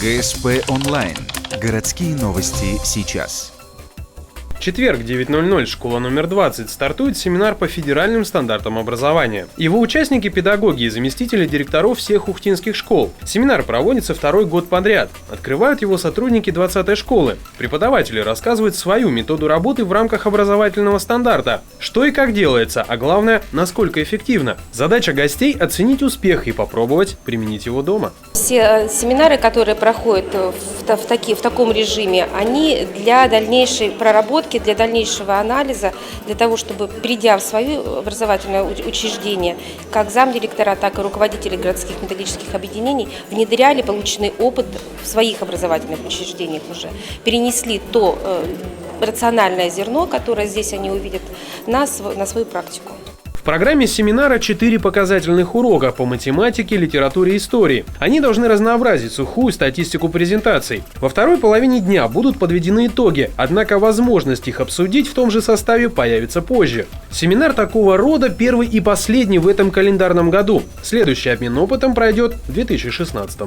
ГСП онлайн. Городские новости сейчас. В четверг, 9:00, школа номер 20, стартует семинар по федеральным стандартам образования. Его участники – педагоги и заместители директоров всех ухтинских школ. Семинар проводится второй год подряд. Открывают его сотрудники 20-й школы. Преподаватели рассказывают свою методу работы в рамках образовательного стандарта. Что и как делается, а главное, насколько эффективно. Задача гостей – оценить успех и попробовать применить его дома. Все семинары, которые проходят в таком режиме, они для дальнейшей проработки, для дальнейшего анализа, для того, чтобы, придя в свое образовательное учреждение, как замдиректора, так и руководители городских методических объединений внедряли полученный опыт в своих образовательных учреждениях уже, перенесли то рациональное зерно, которое здесь они увидят, на свою практику. В программе семинара 4 показательных урока по математике, литературе и истории. Они должны разнообразить сухую статистику презентаций. Во второй половине дня будут подведены итоги, однако возможность их обсудить в том же составе появится позже. Семинар такого рода первый и последний в этом календарном году. Следующий обмен опытом пройдет в 2016.